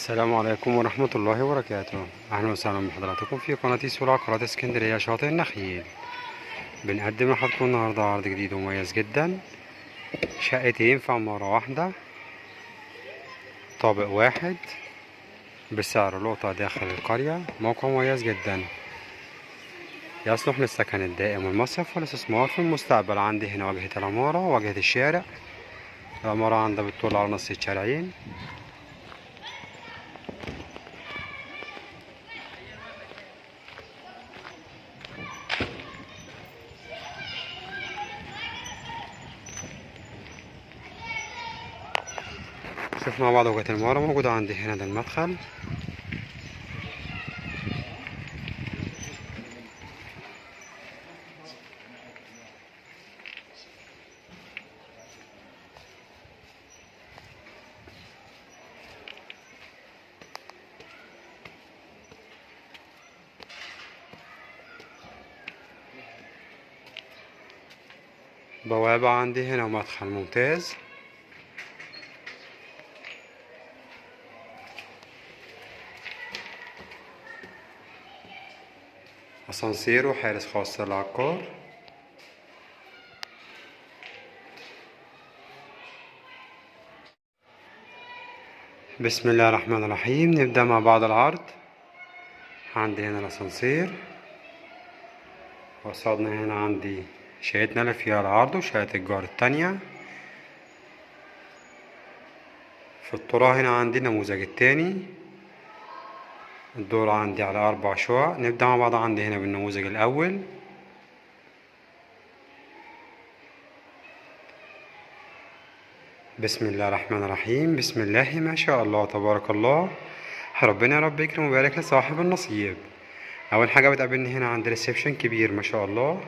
السلام عليكم ورحمة الله وبركاته. أهلا وسهلا بحضراتكم في قناة سوق العقارات اسكندرية شاطئ النخيل. بنقدم لحضراتكم النهاردة عرض جديد ومميز جدا، شقتين في عمارة واحدة، طابق واحد، بسعر لقطة داخل القرية. موقع مميز جدا يصلح للسكن الدائم والمصرف والاستثمار في المستقبل. عندي هنا واجهة العمارة وواجهة الشارع. العمارة عندها بتطل على نص الشارعين. شوف مع بعض واجهة العمارة موجودة عندي هنا. ده المدخل، بوابة عندي هنا ومدخل ممتاز. أسانسير وحارس خاص للعقار. بسم الله الرحمن الرحيم. نبدأ مع بعض العرض. عندي هنا الأسانسير، وصلنا هنا عندي شقتنا اللي فيها العرض وشقة الجار التانية. في الطرق هنا عندي النموذج التاني. الدور عندي على 4 شقق. نبدأ مع بعض. عندي هنا بالنموذج الأول. بسم الله الرحمن الرحيم. بسم الله ما شاء الله تبارك الله. ربنا يا رب يكرم ويبارك لصاحب النصيب. أول حاجة بتقابلني هنا عندي ريسبشن كبير ما شاء الله،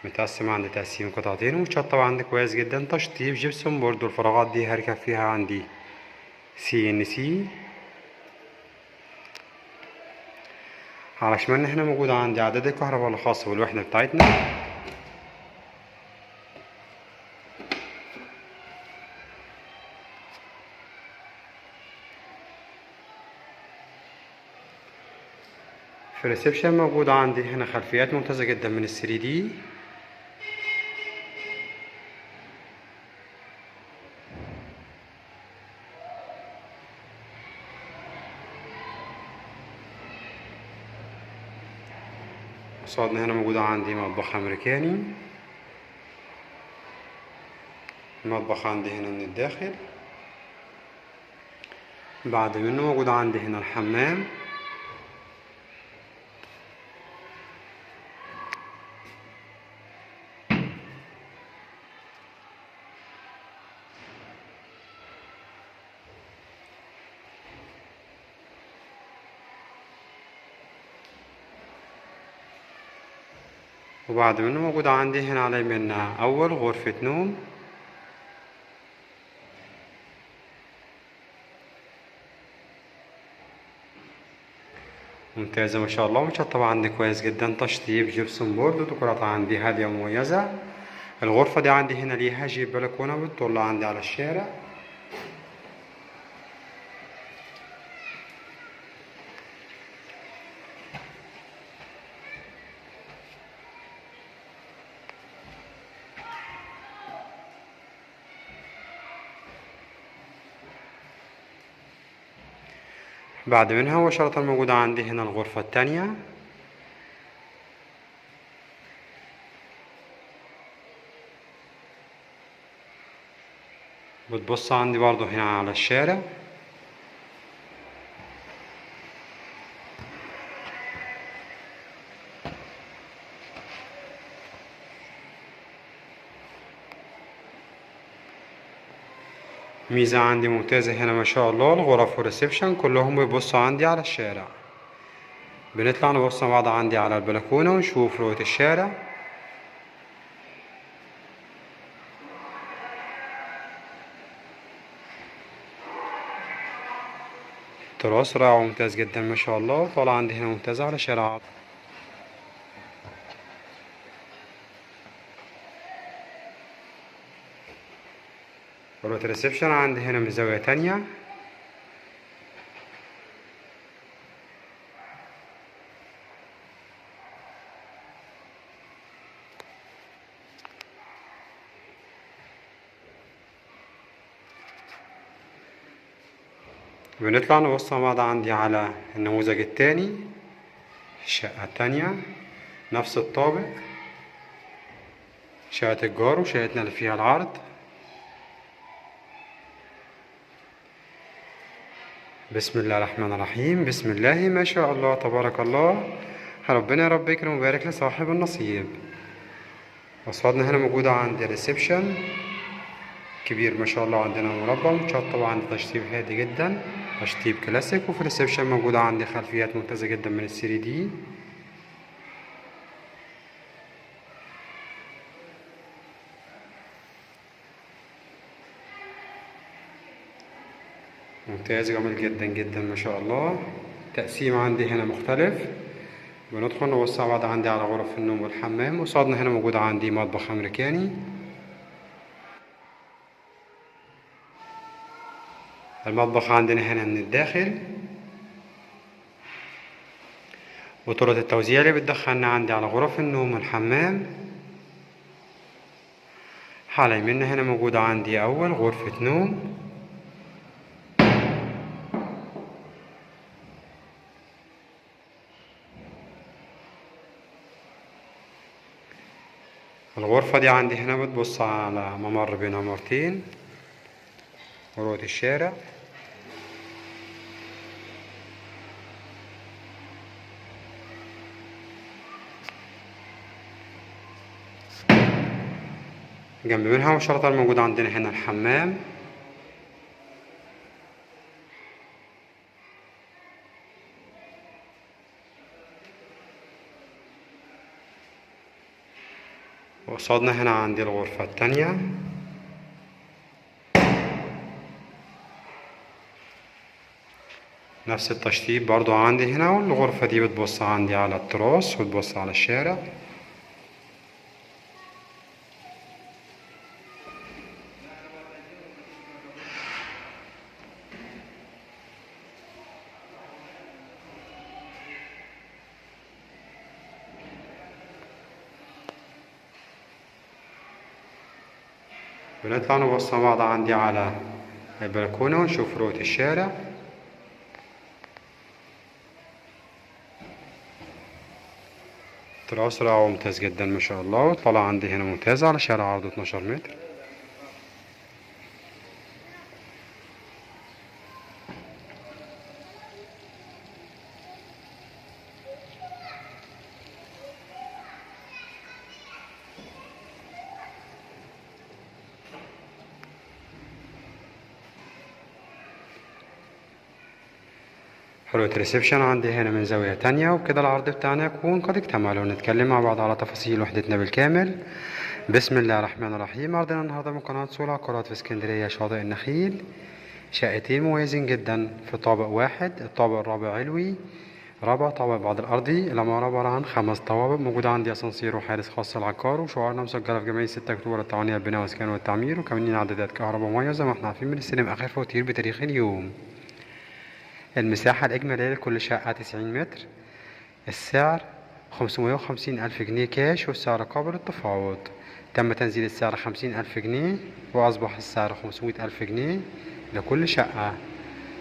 متقسم عندي تقسيم قطعتين، ومتشطب عندي كويس جدا، تشطيب جبسون بورد. الفراغات دي هركب فيها عندي CNC. على شمالنا هنا موجود عندي عداد الكهرباء الخاص بالوحدة بتاعتنا. في الريسبشن موجود عندي هنا خلفيات ممتازة جدا من ال3D. قصادنا هنا موجود عندي مطبخ أمريكاني. المطبخ عندي هنا من الداخل. بعد منه موجود عندي هنا الحمام. وبعد منه موجود عندي هنا على يمنا أول غرفة نوم. ممتازة ما شاء الله، متشطبة عندي كويس جدا، تشطيب جبسون بورد، وديكورات عندي هادية ومميزة. الغرفة دي عندي هنا ليها جيب بلكونة بتطل عندي على الشارع. بعد منها مباشرة موجودة عندي هنا الغرفة التانية. بتبص عندي برضو هنا على الشارع. ميزة عندي ممتازة هنا ما شاء الله، الغرف والريسبشن كلهم بيبصوا عندي على الشارع. بنطلع نبص مع بعض عندي على البلكونة ونشوف رؤية الشارع. تراث رائع وممتاز جدا ما شاء الله. طالع عندي هنا ممتازة على شارع. رؤية الريسبشن عندي هنا من زاوية تانية. بنطلع نبص مع بعض عندي على النموذج التاني. الشقة التانية نفس الطابق، شقة الجار وشقتنا اللي فيها العرض. بسم الله الرحمن الرحيم، بسم الله ما شاء الله تبارك الله. ربنا يا رب يكرم ويبارك لصاحب النصيب. أصواتنا هنا موجودة عند الريسبشن كبير ما شاء الله، عندنا مربع متشطب وعندي تشطيب هادي جدا، تشطيب كلاسيك. وفي الريسبشن موجودة عندي خلفيات ممتازة جدا من الثري دي. ممتاز جميل جدا جدا ما شاء الله. تقسيم عندي هنا مختلف. بندخل نبص مع بعض عندي على غرف النوم والحمام. قصادنا هنا موجود عندي مطبخ أمريكاني. المطبخ عندنا هنا من الداخل، وطرق التوزيع اللي بتدخلنا عندي على غرف النوم والحمام. على يميننا هنا موجودة عندي أول غرفة نوم، الغرفة دي عندي هنا بتبص على ممر بين عمارتين ورؤية الشارع. جنب منها مباشرة موجود عندنا هنا الحمام. وقصادنا هنا عندي الغرفة التانية. نفس التشطيب برضو عندي هنا، والغرفة دي بتبص عندي على التراس وتبص على الشارع. بنطلع نبص مع بعض عندي على البلكونة ونشوف رؤية الشارع. تراس رائع وممتاز جدا ما شاء الله، وطلع عندي هنا ممتاز على شارع عرضه 12 متر. حلوة الريسبشن عندي هنا من زاوية تانية، وبكده العرض بتاعنا يكون قد اكتمل، ونتكلم مع بعض على تفاصيل وحدتنا بالكامل. بسم الله الرحمن الرحيم. عرضنا النهاردة من قناة سول عقارات في اسكندرية شاطئ النخيل. شقتين مميزين جدا في طابق واحد. الطابق الرابع علوي، رابع طابق بعد الأرضي. العمارة عبارة عن 5 طوابق. موجود عندي أسانسير وحارس خاص للعقار، وشعارنا مسجلة في جمعية 6 أكتوبر التعاونية للبناء والإسكان والتعمير، وكمان عدادات كهرباء ومية زي ما احنا عارفين بنستلم آخر فواتير بتاريخ اليوم. المساحة الإجمالية لكل شقة 90 متر. السعر 550,000 جنيه كاش، والسعر قابل للتفاوض. تم تنزيل السعر 50,000 جنيه، وأصبح السعر 500,000 جنيه لكل شقة.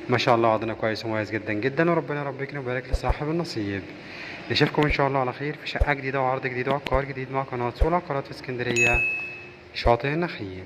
ما شاء الله عرضنا كويس ومميز جدا جدا، وربنا رب يكرم ويبارك لصاحب النصيب. نشوفكم إن شاء الله على خير في شقة جديدة وعرض جديد وعقار جديد مع قناة سول عقارات في اسكندرية شاطئ النخيل.